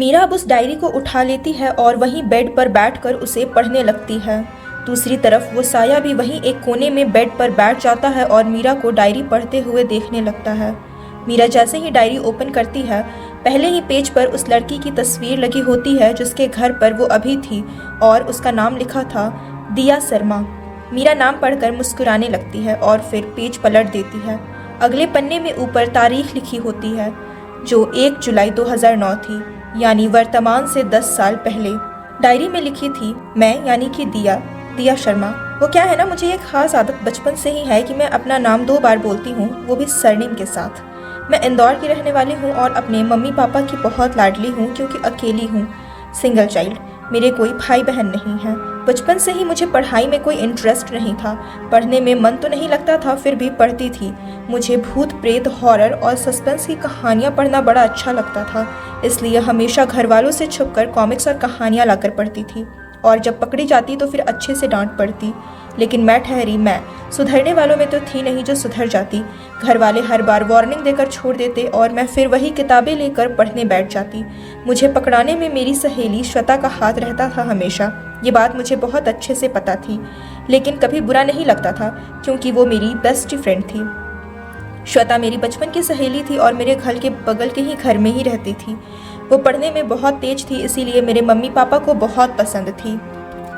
मीरा अब उस डायरी को उठा लेती है और वहीं बेड पर बैठकर उसे पढ़ने लगती है। दूसरी तरफ वो साया भी वहीं एक कोने में बेड पर बैठ जाता है और मीरा को डायरी पढ़ते हुए देखने लगता है। मीरा जैसे ही डायरी ओपन करती है, पहले ही पेज पर उस लड़की की तस्वीर लगी होती है जिसके घर पर वो अभी थी और उसका नाम लिखा था दिया शर्मा। मीरा नाम पढ़कर मुस्कुराने लगती है और फिर पेज पलट देती है। अगले पन्ने में ऊपर तारीख लिखी होती है जो 1 जुलाई 2009 थी, यानी वर्तमान से 10 साल पहले। डायरी में लिखी थी मैं यानी कि दिया शर्मा। वो क्या है ना, मुझे एक खास आदत बचपन से ही है कि मैं अपना नाम 2 बार बोलती हूँ, वो भी सरनेम के साथ। मैं इंदौर की रहने वाली हूँ और अपने मम्मी पापा की बहुत लाडली हूँ क्योंकि अकेली हूँ, सिंगल चाइल्ड। मेरे कोई भाई बहन नहीं है। बचपन से ही मुझे पढ़ाई में कोई इंटरेस्ट नहीं था। पढ़ने में मन तो नहीं लगता था, फिर भी पढ़ती थी। मुझे भूत प्रेत, हॉरर और सस्पेंस की कहानियाँ पढ़ना बड़ा अच्छा लगता था, इसलिए हमेशा घर वालों से छुपकर कॉमिक्स और कहानियाँ लाकर पढ़ती थी और जब पकड़ी जाती तो फिर अच्छे से डांट पड़ती। लेकिन मैं सुधरने वालों में तो थी नहीं जो सुधर जाती। घर वाले हर बार वार्निंग देकर छोड़ देते और मैं फिर वही किताबें लेकर पढ़ने बैठ जाती। मुझे पकड़ाने में मेरी सहेली श्वेता का हाथ रहता था हमेशा। ये बात मुझे बहुत अच्छे से पता थी, लेकिन कभी बुरा नहीं लगता था क्योंकि वो मेरी बेस्ट फ्रेंड थी। श्वेता मेरी बचपन की सहेली थी और मेरे घर के बगल के ही घर में ही रहती थी। वो पढ़ने में बहुत तेज थी, इसीलिए मेरे मम्मी पापा को बहुत पसंद थी।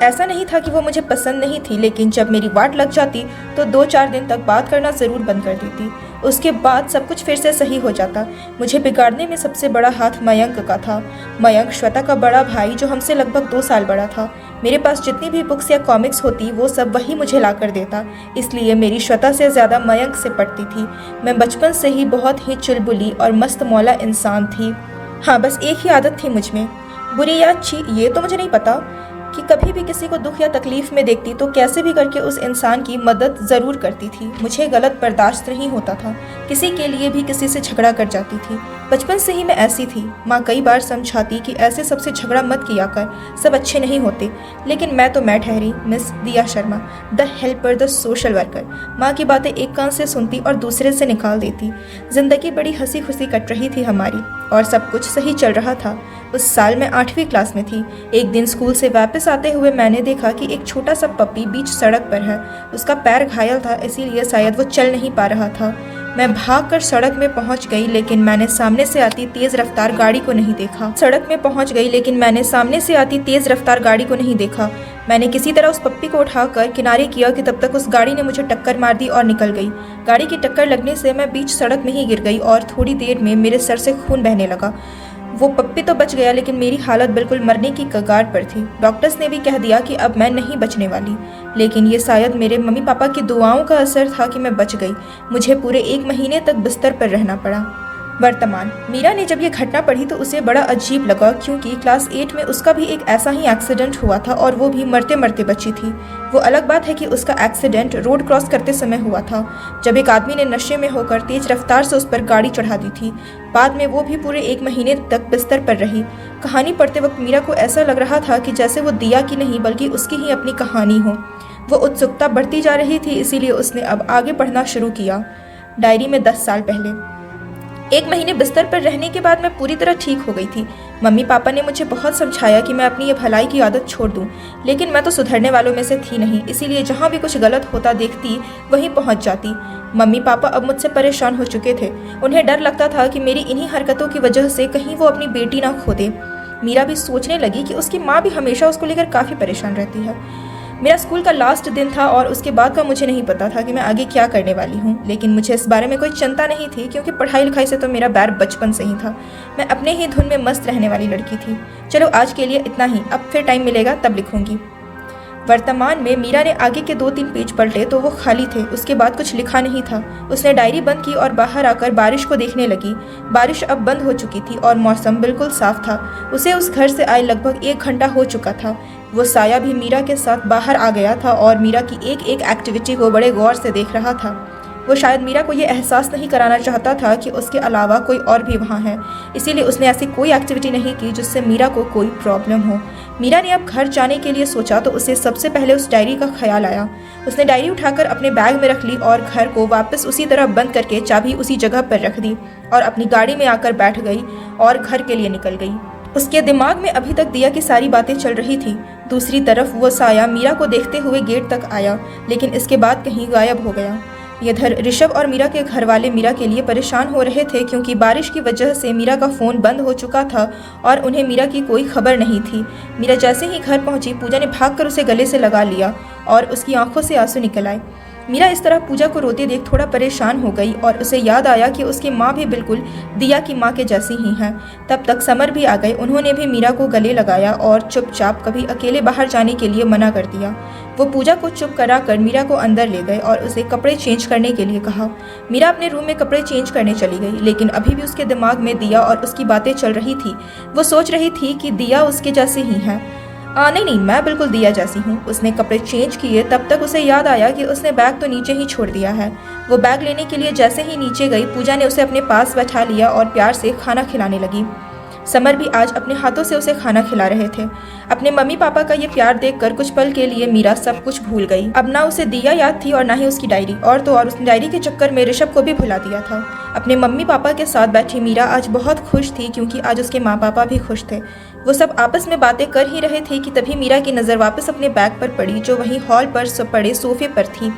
ऐसा नहीं था कि वो मुझे पसंद नहीं थी, लेकिन जब मेरी वाट लग जाती तो 2-4 दिन तक बात करना ज़रूर बंद कर देती। उसके बाद सब कुछ फिर से सही हो जाता। मुझे बिगाड़ने में सबसे बड़ा हाथ मयंक का था। मयंक श्वेता का बड़ा भाई जो हमसे लगभग 2 साल बड़ा था। मेरे पास जितनी भी बुक्स या कॉमिक्स होती वो सब वही मुझे ला कर देता, इसलिए मेरी श्वेता से ज़्यादा मयंक से पड़ती थी। मैं बचपन से ही बहुत ही चुलबुली और मस्त मौला इंसान थी। हाँ, बस एक ही आदत थी मुझ में, बुरी या अच्छी ये तो मुझे नहीं पता, कि कभी भी किसी को दुख या तकलीफ में देखती तो कैसे भी करके उस इंसान की मदद ज़रूर करती थी। मुझे गलत बर्दाश्त नहीं होता था, किसी के लिए भी किसी से झगड़ा कर जाती थी। बचपन से ही मैं ऐसी थी। माँ कई बार समझाती कि ऐसे सबसे झगड़ा मत किया कर, सब अच्छे नहीं होते, लेकिन मैं ठहरी मिस दिया Sharma, the helper, the social worker. माँ की बातें एक कान से सुनती और दूसरे से निकाल देती। जिंदगी बड़ी हंसी खुशी कट रही थी हमारी और सब कुछ सही चल रहा था। उस साल मैं 8वीं क्लास में थी। एक दिन स्कूल से वापस आते हुए मैंने देखा कि एक छोटा सा पप्पी बीच सड़क पर है। उसका पैर घायल था, इसीलिए शायद वो चल नहीं पा रहा था। मैं भागकर सड़क में पहुंच गई, लेकिन मैंने सामने से आती तेज रफ्तार गाड़ी को नहीं देखा। मैंने किसी तरह उस पप्पी को उठाकर किनारे किया कि तब तक उस गाड़ी ने मुझे टक्कर मार दी और निकल गई। गाड़ी की टक्कर लगने से मैं बीच सड़क में ही गिर गई और थोड़ी देर में मेरे सर से खून बहने लगा। वो पप्पी तो बच गया, लेकिन मेरी हालत बिल्कुल मरने की कगार पर थी। डॉक्टर्स ने भी कह दिया कि अब मैं नहीं बचने वाली, लेकिन ये शायद मेरे मम्मी पापा की दुआओं का असर था कि मैं बच गई। मुझे पूरे 1 महीने तक बिस्तर पर रहना पड़ा। वर्तमान। मीरा ने जब ये घटना पढ़ी तो उसे बड़ा अजीब लगा, क्योंकि क्लास 8 में उसका भी एक ऐसा ही एक्सीडेंट हुआ था और वो भी मरते मरते बची थी। वो अलग बात है कि उसका एक्सीडेंट रोड क्रॉस करते समय हुआ था, जब एक आदमी ने नशे में होकर तेज रफ्तार से उस पर गाड़ी चढ़ा दी थी। बाद में वो भी पूरे 1 महीने तक बिस्तर पर रही। कहानी पढ़ते वक्त मीरा को ऐसा लग रहा था कि जैसे वो दिया की नहीं बल्कि उसकी ही अपनी कहानी हो। वो उत्सुकता बढ़ती जा रही थी, इसीलिए उसने अब आगे पढ़ना शुरू किया। डायरी में 10 साल पहले। 1 महीने बिस्तर पर रहने के बाद मैं पूरी तरह ठीक हो गई थी। मम्मी पापा ने मुझे बहुत समझाया कि मैं अपनी ये भलाई की आदत छोड़ दूं, लेकिन मैं तो सुधरने वालों में से थी नहीं, इसीलिए जहां भी कुछ गलत होता देखती वहीं पहुंच जाती। मम्मी पापा अब मुझसे परेशान हो चुके थे। उन्हें डर लगता था कि मेरी इन्हीं हरकतों की वजह से कहीं वो अपनी बेटी ना खो दे। मीरा भी सोचने लगी कि उसकी माँ भी हमेशा उसको लेकर काफ़ी परेशान रहती है। मेरा स्कूल का लास्ट दिन था और उसके बाद का मुझे नहीं पता था कि मैं आगे क्या करने वाली हूँ, लेकिन मुझे इस बारे में कोई चिंता नहीं थी क्योंकि पढ़ाई लिखाई से तो मेरा बैर बचपन से ही था। मैं अपने ही धुन में मस्त रहने वाली लड़की थी। चलो आज के लिए इतना ही, अब फिर टाइम मिलेगा तब लिखूंगी। वर्तमान में मीरा ने आगे के 2-3 पेज पलटे तो वो खाली थे, उसके बाद कुछ लिखा नहीं था। उसने डायरी बंद की और बाहर आकर बारिश को देखने लगी। बारिश अब बंद हो चुकी थी और मौसम बिल्कुल साफ था। उसे उस घर से आए लगभग 1 घंटा हो चुका था। वो साया भी मीरा के साथ बाहर आ गया था और मीरा की एक एक एक्टिविटी को बड़े गौर से देख रहा था। वो शायद मीरा को ये एहसास नहीं कराना चाहता था कि उसके अलावा कोई और भी वहाँ है, इसीलिए उसने ऐसी कोई एक्टिविटी नहीं की जिससे मीरा को कोई प्रॉब्लम हो। मीरा ने अब घर जाने के लिए सोचा तो उसे सबसे पहले उस डायरी का ख्याल आया। उसने डायरी उठाकर अपने बैग में रख ली और घर को वापस उसी तरह बंद करके चाबी उसी जगह पर रख दी और अपनी गाड़ी में आकर बैठ गई और घर के लिए निकल गई। उसके दिमाग में अभी तक दिया की सारी बातें चल रही थी। दूसरी तरफ वो साया मीरा को देखते हुए गेट तक आया, लेकिन इसके बाद कहीं गायब हो गया। इधर ऋषभ और मीरा के घर वाले मीरा के लिए परेशान हो रहे थे, क्योंकि बारिश की वजह से मीरा का फ़ोन बंद हो चुका था और उन्हें मीरा की कोई खबर नहीं थी। मीरा जैसे ही घर पहुंची, पूजा ने भागकर उसे गले से लगा लिया और उसकी आंखों से आंसू निकल आए। मीरा इस तरह पूजा को रोते देख थोड़ा परेशान हो गई और उसे याद आया कि उसकी माँ भी बिल्कुल दिया की माँ के जैसी ही हैं। तब तक समर भी आ गए। उन्होंने भी मीरा को गले लगाया और चुपचाप कभी अकेले बाहर जाने के लिए मना कर दिया। वो पूजा को चुप कराकर मीरा को अंदर ले गए और उसे कपड़े चेंज करने के लिए कहा। मीरा अपने रूम में कपड़े चेंज करने चली गई, लेकिन अभी भी उसके दिमाग में दिया और उसकी बातें चल रही थी। वो सोच रही थी कि दिया उसके जैसे ही है। नहीं, मैं बिल्कुल दिया जैसी हूँ। उसने कपड़े चेंज किए, तब तक उसे याद आया कि उसने बैग तो नीचे ही छोड़ दिया है। वो बैग लेने के लिए जैसे ही नीचे गई, पूजा ने उसे अपने पास बैठा लिया और प्यार से खाना खिलाने लगी। समर भी आज अपने हाथों से उसे खाना खिला रहे थे। अपने मम्मी पापा का ये प्यार देखकर कुछ पल के लिए मीरा सब कुछ भूल गई। अब ना उसे दिया याद थी और ना ही उसकी डायरी, और तो और उसने डायरी के चक्कर में ऋषभ को भी भुला दिया था। अपने मम्मी पापा के साथ बैठी मीरा आज बहुत खुश थी, क्योंकि आज उसके माँ पापा भी खुश थे। वो सब आपस में बातें कर ही रहे थे कि तभी मीरा की नज़र वापस अपने बैग पर पड़ी, जो वहीं हॉल पर पड़े सोफे पर थी।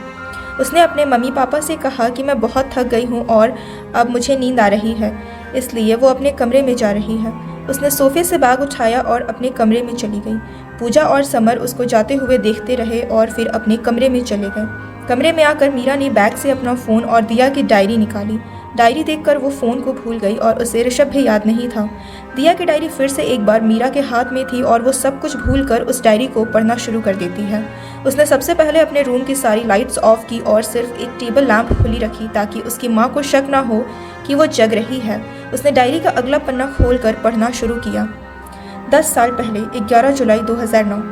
उसने अपने मम्मी पापा से कहा कि मैं बहुत थक गई हूँ और अब मुझे नींद आ रही है, इसलिए वो अपने कमरे में जा रही है। उसने सोफे से बैग उठाया और अपने कमरे में चली गई। पूजा और समर उसको जाते हुए देखते रहे और फिर अपने कमरे में चले गए। कमरे में आकर मीरा ने बैग से अपना फ़ोन और दिया की डायरी निकाली। डायरी देखकर वो फ़ोन को भूल गई और उसे ऋषभ भी याद नहीं था। दिया की डायरी फिर से एक बार मीरा के हाथ में थी और वो सब कुछ भूलकर उस डायरी को पढ़ना शुरू कर देती है। उसने सबसे पहले अपने रूम की सारी लाइट्स ऑफ की और सिर्फ एक टेबल लैंप खुली रखी, ताकि उसकी माँ को शक ना हो कि वो जग रही है। उसने डायरी का अगला पन्ना खोलकर पढ़ना शुरू किया। 10 साल पहले 11 जुलाई 2009।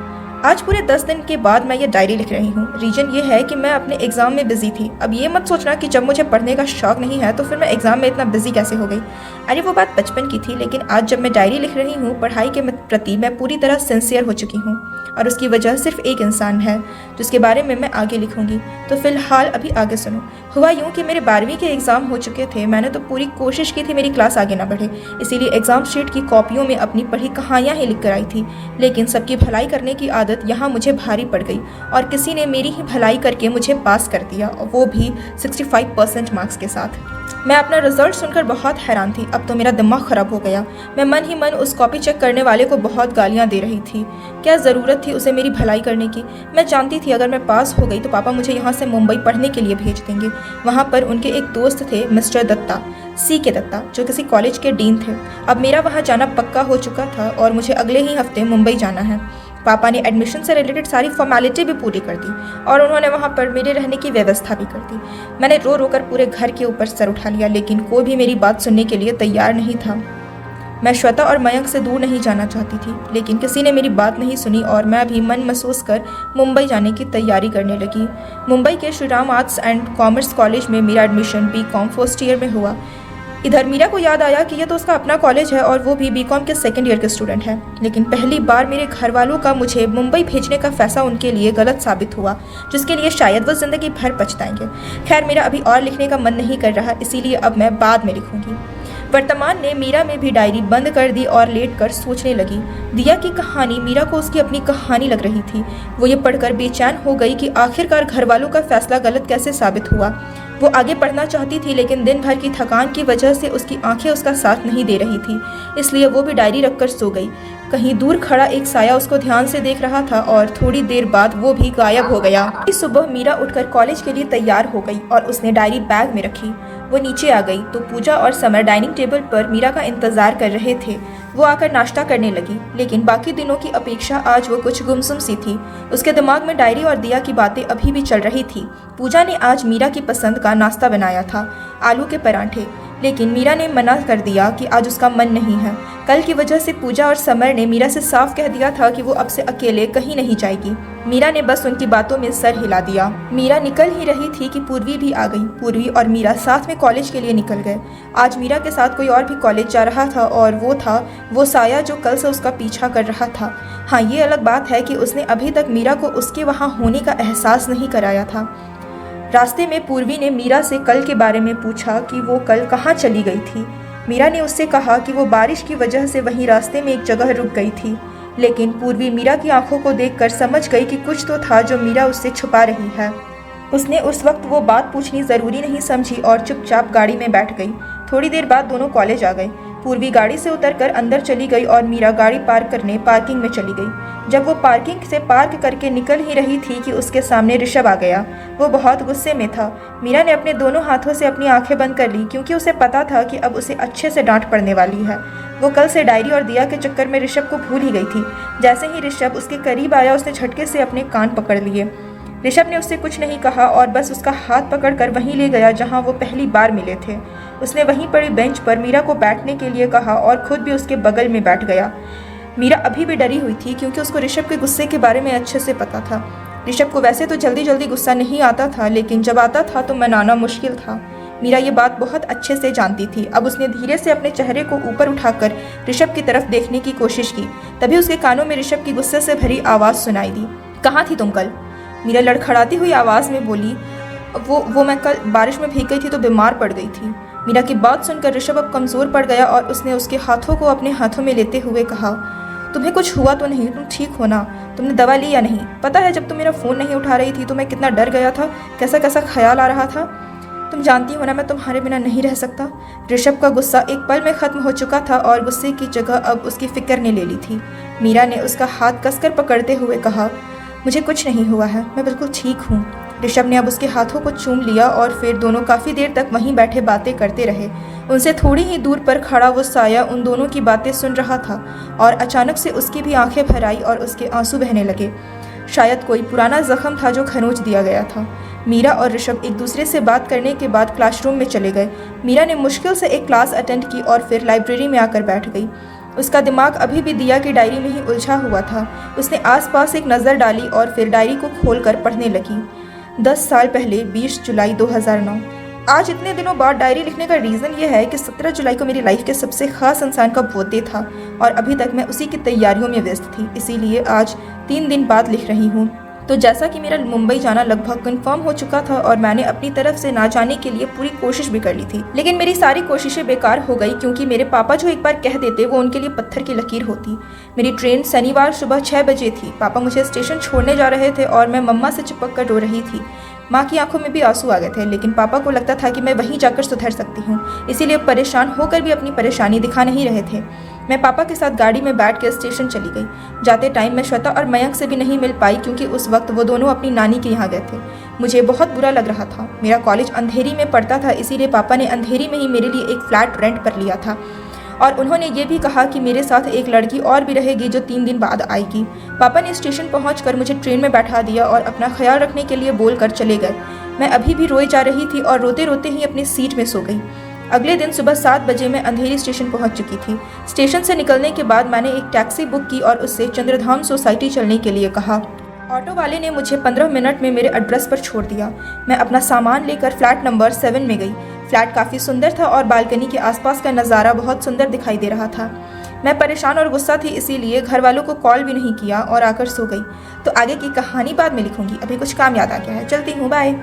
आज पूरे 10 दिन के बाद मैं ये डायरी लिख रही हूँ। रीजन ये है कि मैं अपने एग्ज़ाम में बिजी थी। अब ये मत सोचना कि जब मुझे पढ़ने का शौक नहीं है तो फिर मैं एग्ज़ाम में इतना बिजी कैसे हो गई। अरे वो बात बचपन की थी, लेकिन आज जब मैं डायरी लिख रही हूँ, पढ़ाई के प्रति मैं पूरी तरह सिंसियर हो चुकी हूँ, और उसकी वजह सिर्फ एक इंसान है जिसके बारे में मैं आगे लिखूंगी। तो फिलहाल अभी आगे सुनो। हुआ यूँ कि मेरे 12वीं के एग्ज़ाम हो चुके थे। मैंने तो पूरी कोशिश की थी मेरी क्लास आगे ना बढ़े, इसीलिए एग्ज़ाम शीट की कॉपियों में अपनी पढ़ी कहानियाँ ही लिख कर आई थी। लेकिन सबकी भलाई करने की आदत यहाँ मुझे भारी पड़ गई और किसी ने मेरी ही भलाई करके मुझे पास कर दिया, और वो भी 65% मार्क्स के साथ। मैं अपना रिजल्ट सुनकर बहुत हैरान थी। अब तो मेरा दिमाग ख़राब हो गया। मैं मन ही मन उस कॉपी चेक करने वाले को बहुत गालियाँ दे रही थी। क्या ज़रूरत थी उसे मेरी भलाई करने की? मैं जानती थी अगर मैं पास हो गई तो पापा मुझे यहाँ से मुंबई पढ़ने के लिए भेज देंगे। वहाँ पर उनके एक दोस्त थे, मिस्टर दत्ता, CK दत्ता, जो किसी कॉलेज के डीन थे। अब मेरा वहाँ जाना पक्का हो चुका था और मुझे अगले ही हफ्ते मुंबई जाना है। पापा ने एडमिशन से रिलेटेड सारी फॉर्मेलिटी भी पूरी कर दी और उन्होंने वहाँ पर मेरे रहने की व्यवस्था भी कर दी। मैंने रो रो कर पूरे घर के ऊपर सर उठा लिया, लेकिन कोई भी मेरी बात सुनने के लिए तैयार नहीं था। मैं श्वेता और मयंक से दूर नहीं जाना चाहती थी, लेकिन किसी ने मेरी बात नहीं सुनी और मैं भी मन महसूस कर मुंबई जाने की तैयारी करने लगी। मुंबई के Shri Ram arts and commerce college में मेरा एडमिशन BCom फर्स्ट ईयर में हुआ। इधर मीरा को याद आया कि यह तो उसका अपना कॉलेज है और वो भी BCom के सेकंड ईयर के स्टूडेंट है। लेकिन पहली बार मेरे घर वालों का मुझे मुंबई भेजने का फैसला उनके लिए गलत साबित हुआ, जिसके लिए शायद वो ज़िंदगी भर पछताएंगे। खैर, मेरा अभी और लिखने का मन नहीं कर रहा, इसीलिए अब मैं बाद में लिखूंगी। वर्तमान ने मीरा में भी डायरी बंद कर दी और लेटकर सोचने लगी। दिया की कहानी मीरा को उसकी अपनी कहानी लग रही थी। वो ये पढ़कर बेचैन हो गई कि आखिरकार घर वालों का फैसला गलत कैसे साबित हुआ। वो आगे पढ़ना चाहती थी, लेकिन दिन भर की थकान की वजह से उसकी आंखें उसका साथ नहीं दे रही थी, इसलिए वो भी डायरी रखकर सो गई। कहीं दूर खड़ा एक साया उसको ध्यान से देख रहा था और थोड़ी देर बाद वो भी गायब हो गया। इस सुबह मीरा उठकर कॉलेज के लिए तैयार हो गई और उसने डायरी बैग में रखी। वो नीचे आ गई तो पूजा और समर डाइनिंग टेबल पर मीरा का इंतजार कर रहे थे। वो आकर नाश्ता करने लगी, लेकिन बाकी दिनों की अपेक्षा आज वो कुछ गुमसुम सी थी। उसके दिमाग में डायरी और दिया की बातें अभी भी चल रही थी। पूजा ने आज मीरा की पसंद का नाश्ता बनाया था, आलू के पराठे, लेकिन मीरा ने मना कर दिया कि आज उसका मन नहीं है। कल की वजह से पूजा और समर ने मीरा से साफ कह दिया था कि वो अब से अकेले कहीं नहीं जाएगी। मीरा ने बस उनकी बातों में सर हिला दिया। मीरा निकल ही रही थी कि पूर्वी भी आ गई। पूर्वी और मीरा साथ में कॉलेज के लिए निकल गए। आज मीरा के साथ कोई और भी कॉलेज जा रहा था और वो था वो साया जो कल से उसका पीछा कर रहा था। हाँ, ये अलग बात है कि उसने अभी तक मीरा को उसके वहाँ होने का एहसास नहीं कराया था। रास्ते में पूर्वी ने मीरा से कल के बारे में पूछा कि वो कल कहाँ चली गई थी। मीरा ने उससे कहा कि वो बारिश की वजह से वहीं रास्ते में एक जगह रुक गई थी, लेकिन पूर्वी मीरा की आंखों को देखकर समझ गई कि कुछ तो था जो मीरा उससे छुपा रही है। उसने उस वक्त वो बात पूछनी ज़रूरी नहीं समझी और चुपचाप गाड़ी में बैठ गई। थोड़ी देर बाद दोनों कॉलेज आ गए। पूर्वी गाड़ी से उतरकर अंदर चली गई और मीरा गाड़ी पार्क करने पार्किंग में चली गई। जब वो पार्किंग से पार्क करके निकल ही रही थी कि उसके सामने ऋषभ आ गया। वो बहुत गुस्से में था। मीरा ने अपने दोनों हाथों से अपनी आंखें बंद कर ली, क्योंकि उसे पता था कि अब उसे अच्छे से डांट पड़ने वाली है। वो कल से डायरी और दिया के चक्कर में ऋषभ को भूल ही गई थी। जैसे ही ऋषभ उसके करीब आया, उसने झटके से अपने कान पकड़ लिए। ऋषभ ने उससे कुछ नहीं कहा और बस उसका हाथ पकड़कर वहीं ले गया जहां वो पहली बार मिले थे। उसने वहीं पड़ी बेंच पर मीरा को बैठने के लिए कहा और खुद भी उसके बगल में बैठ गया। मीरा अभी भी डरी हुई थी, क्योंकि उसको ऋषभ के गुस्से के बारे में अच्छे से पता था। ऋषभ को वैसे तो जल्दी जल्दी गुस्सा नहीं आता था, लेकिन जब आता था तो मनाना मुश्किल था। मीरा ये बात बहुत अच्छे से जानती थी। अब उसने धीरे से अपने चेहरे को ऊपर उठाकर ऋषभ की तरफ देखने की कोशिश की। तभी उसके कानों में ऋषभ की गुस्से से भरी आवाज़ सुनाई दी। कहाँ थी तुम कल? मीरा लड़खड़ाती हुई आवाज़ में बोली। वो मैं कल बारिश में भीग गई थी तो बीमार पड़ गई थी। मीरा की बात सुनकर ऋषभ अब कमज़ोर पड़ गया और उसने उसके हाथों को अपने हाथों में लेते हुए कहा, तुम्हें कुछ हुआ तो नहीं? तुम ठीक हो ना? तुमने दवा ली या नहीं? पता है जब तुम मेरा फ़ोन नहीं उठा रही थी तो मैं कितना डर गया था, कैसा कैसा ख्याल आ रहा था। तुम जानती हो ना मैं तुम्हारे बिना नहीं रह सकता। ऋषभ का गुस्सा एक पल में ख़त्म हो चुका था और गुस्से की जगह अब उसकी फिक्र ने ले ली थी। मीरा ने उसका हाथ कसकर पकड़ते हुए कहा, मुझे कुछ नहीं हुआ है, मैं बिल्कुल ठीक हूँ। ऋषभ ने अब उसके हाथों को चूम लिया और फिर दोनों काफ़ी देर तक वहीं बैठे बातें करते रहे। उनसे थोड़ी ही दूर पर खड़ा वो साया उन दोनों की बातें सुन रहा था और अचानक से उसकी भी आंखें भर आई और उसके आंसू बहने लगे। शायद कोई पुराना जख्म था जो खरोंच दिया गया था। मीरा और ऋषभ एक दूसरे से बात करने के बाद क्लासरूम में चले गए। मीरा ने मुश्किल से एक क्लास अटेंड की और फिर लाइब्रेरी में आकर बैठ गई। उसका दिमाग अभी भी दिया की डायरी में ही उलझा हुआ था। उसने आसपास एक नज़र डाली और फिर डायरी को खोलकर पढ़ने लगी। 10 साल पहले 20 जुलाई 2009। आज इतने दिनों बाद डायरी लिखने का रीज़न ये है कि 17 जुलाई को मेरी लाइफ के सबसे ख़ास इंसान का बर्थडे था और अभी तक मैं उसी की तैयारियों में व्यस्त थी, इसीलिए आज 3 दिन बाद लिख रही हूँ। तो जैसा कि मेरा मुंबई जाना लगभग कंफर्म हो चुका था और मैंने अपनी तरफ से ना जाने के लिए पूरी कोशिश भी कर ली थी, लेकिन मेरी सारी कोशिशें बेकार हो गई, क्योंकि मेरे पापा जो एक बार कह देते वो उनके लिए पत्थर की लकीर होती। मेरी ट्रेन शनिवार सुबह 6 बजे थी। पापा मुझे स्टेशन छोड़ने जा रहे थे और मैं मम्मा से चिपक कर रो रही थी। माँ की आंखों में भी आंसू आ गए थे, लेकिन पापा को लगता था कि मैं वहीं जाकर सुधर सकती हूँ, इसीलिए परेशान होकर भी अपनी परेशानी दिखा नहीं रहे थे। मैं पापा के साथ गाड़ी में बैठ कर स्टेशन चली गई। जाते टाइम मैं श्वेता और मयंक से भी नहीं मिल पाई, क्योंकि उस वक्त वो दोनों अपनी नानी के यहाँ गए थे। मुझे बहुत बुरा लग रहा था। मेरा कॉलेज अंधेरी में पड़ता था, इसीलिए पापा ने अंधेरी में ही मेरे लिए एक फ्लैट रेंट पर लिया था और उन्होंने ये भी कहा कि मेरे साथ एक लड़की और भी रहेगी जो 3 दिन बाद आएगी। पापा ने स्टेशन पहुंचकर मुझे ट्रेन में बैठा दिया और अपना ख्याल रखने के लिए बोलकर चले गए। मैं अभी भी रोई जा रही थी और रोते रोते ही अपनी सीट में सो गई। अगले दिन सुबह 7 बजे मैं अंधेरी स्टेशन पहुंच चुकी थी। स्टेशन से निकलने के बाद मैंने एक टैक्सी बुक की और उससे चंद्रधाम सोसाइटी चलने के लिए कहा। ऑटो वाले ने मुझे 15 मिनट में मेरे एड्रेस पर छोड़ दिया। मैं अपना सामान लेकर फ्लैट नंबर 7 में गई। फ्लैट काफ़ी सुंदर था और बालकनी के आसपास का नज़ारा बहुत सुंदर दिखाई दे रहा था। मैं परेशान और गुस्सा थी, इसीलिए घर वालों को कॉल भी नहीं किया और आकर सो गई। तो आगे की कहानी बाद में लिखूंगी, अभी कुछ काम याद आ गया है, चलती हूँ, बाय।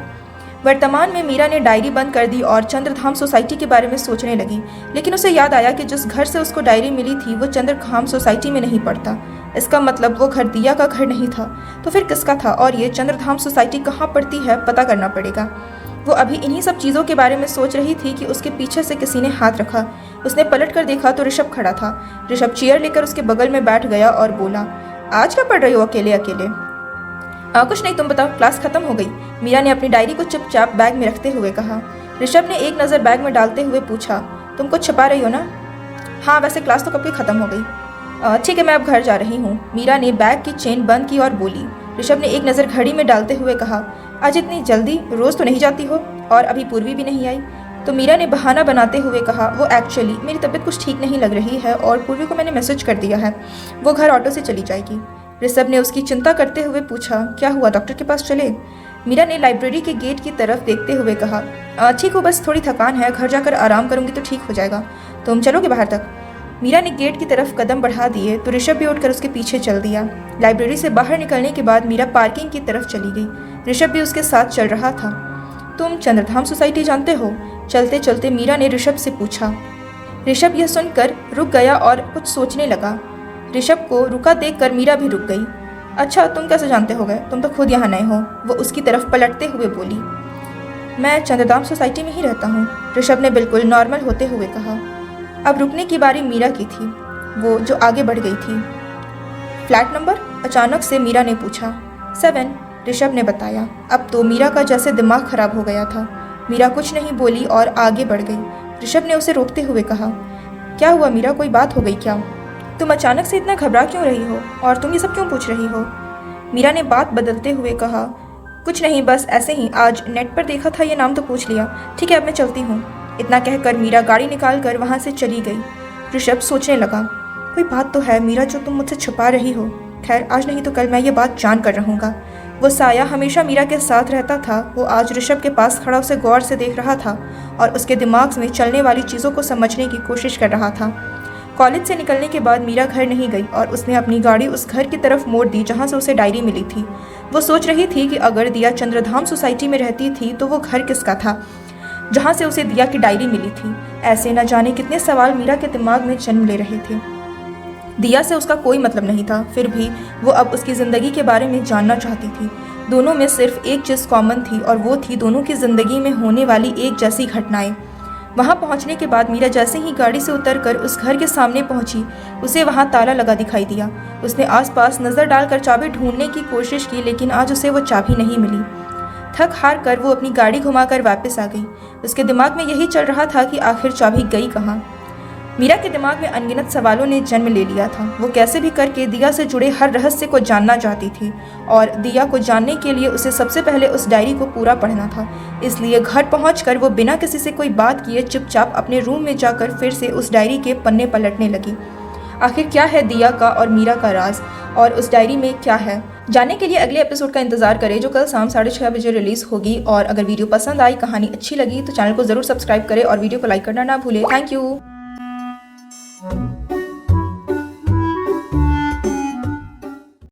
वर्तमान में मीरा ने डायरी बंद कर दी और चंद्रधाम सोसाइटी के बारे में सोचने लगी, लेकिन उसे याद आया कि जिस घर से उसको डायरी मिली थी वो चंद्रधाम सोसाइटी में नहीं पड़ता। इसका मतलब वो घर दिया का घर नहीं था, तो फिर किसका था? और ये चंद्रधाम सोसाइटी कहाँ पड़ती है, पता करना पड़ेगा। वो अभी इन्हीं सब चीज़ों के बारे में सोच रही थी कि उसके पीछे से किसी ने हाथ रखा। उसने पलट कर देखा तो ऋषभ खड़ा था। ऋषभ चेयर लेकर उसके बगल में बैठ गया और बोला, आज क्या पढ़ रही हो अकेले अकेले? कुछ नहीं, तुम बताओ, क्लास खत्म हो गई। मीरा ने अपनी डायरी को चुपचाप बैग में रखते हुए कहा। ऋषभ ने एक नज़र बैग में डालते हुए पूछा, तुम कुछ छुपा रही हो ना? हाँ, वैसे क्लास तो कब की खत्म हो गई। ठीक है, मैं अब घर जा रही हूँ। मीरा ने बैग की चेन बंद की और बोली। ऋषभ ने एक नज़र घड़ी में डालते हुए कहा, आज इतनी जल्दी? रोज़ तो नहीं जाती हो और अभी पूर्वी भी नहीं आई। तो मीरा ने बहाना बनाते हुए कहा, वो एक्चुअली मेरी तबीयत कुछ ठीक नहीं लग रही है और पूर्वी को मैंने मैसेज कर दिया है, वो घर ऑटो से चली जाएगी। ऋषभ ने उसकी चिंता करते हुए पूछा, क्या हुआ, डॉक्टर के पास चले? मीरा ने लाइब्रेरी के गेट की तरफ देखते हुए कहा, ठीक हो, बस थोड़ी थकान है, घर जाकर आराम करूंगी तो ठीक हो जाएगा। तुम चलोगे बाहर तक? मीरा ने गेट की तरफ कदम बढ़ा दिए तो ऋषभ भी उठकर उसके पीछे चल दिया। लाइब्रेरी से बाहर निकलने के बाद मीरा पार्किंग की तरफ चली गई। ऋषभ भी उसके साथ चल रहा था। तुम चंद्रधाम सोसाइटी जानते हो? चलते चलते मीरा ने ऋषभ से पूछा। ऋषभ यह सुनकर रुक गया और कुछ सोचने लगा। ऋषभ को रुका देखकर मीरा भी रुक गई। अच्छा, तुम कैसे जानते हो गए? तुम तो खुद यहाँ नए हो, वो उसकी तरफ पलटते हुए बोली। मैं चंद्रधाम सोसाइटी में ही रहता हूँ, ऋषभ ने बिल्कुल नॉर्मल होते हुए कहा। अब रुकने की बारी मीरा की थी, वो जो आगे बढ़ गई थी। Flat number? अचानक से मीरा ने पूछा। 7, ऋषभ ने बताया। अब तो मीरा का जैसे दिमाग खराब हो गया था। मीरा कुछ नहीं बोली और आगे बढ़ गई। ऋषभ ने उसे रोकते हुए कहा, क्या हुआ मीरा, कोई बात हो गई क्या? तुम अचानक से इतना घबरा क्यों रही हो, और तुम ये सब क्यों पूछ रही हो? मीरा ने बात बदलते हुए कहा, कुछ नहीं, बस ऐसे ही, आज नेट पर देखा था, ये नाम तो पूछ लिया। ठीक है, अब मैं चलती हूँ। इतना कहकर मीरा गाड़ी निकाल कर वहाँ से चली गई। ऋषभ सोचने लगा, कोई बात तो है मीरा जो तुम मुझसे छुपा रही हो। खैर, आज नहीं तो कल मैं ये बात जान कर रहूँगा। वो साया हमेशा मीरा के साथ रहता था, वो आज ऋषभ के पास खड़ा उसे गौर से देख रहा था और उसके दिमाग में चलने वाली चीज़ों को समझने की कोशिश कर रहा था। कॉलेज से निकलने के बाद मीरा घर नहीं गई और उसने अपनी गाड़ी उस घर की तरफ मोड़ दी जहाँ से उसे डायरी मिली थी। वो सोच रही थी कि अगर दिया चंद्रधाम सोसाइटी में रहती थी तो वो घर किसका था जहाँ से उसे दिया की डायरी मिली थी। ऐसे न जाने कितने सवाल मीरा के दिमाग में जन्म ले रहे थे। दिया से उसका कोई मतलब नहीं था, फिर भी वो अब उसकी ज़िंदगी के बारे में जानना चाहती थी। दोनों में सिर्फ एक चीज़ कॉमन थी और वो थी दोनों की ज़िंदगी में होने वाली एक जैसी घटनाएं। वहाँ पहुँचने के बाद मीरा जैसे ही गाड़ी से उतरकर उस घर के सामने पहुँची, उसे वहाँ ताला लगा दिखाई दिया। उसने आसपास नज़र डालकर चाबी ढूंढने की कोशिश की, लेकिन आज उसे वो चाबी नहीं मिली। थक हार कर वो अपनी गाड़ी घुमाकर वापस आ गई। उसके दिमाग में यही चल रहा था कि आखिर चाबी गई कहाँ। मीरा के दिमाग में अनगिनत सवालों ने जन्म ले लिया था। वो कैसे भी करके दिया से जुड़े हर रहस्य को जानना चाहती थी और दिया को जानने के लिए उसे सबसे पहले उस डायरी को पूरा पढ़ना था। इसलिए घर पहुंचकर वो बिना किसी से कोई बात किए चुपचाप अपने रूम में जाकर फिर से उस डायरी के पन्ने पलटने लगी। आखिर क्या है दिया का और मीरा का राज, और उस डायरी में क्या है, जानने के लिए अगले एपिसोड का इंतजार करें जो कल शाम 6:30 बजे रिलीज होगी। और अगर वीडियो पसंद आई, कहानी अच्छी लगी तो चैनल को जरूर सब्सक्राइब करें और वीडियो को लाइक करना ना भूलें। Thank you.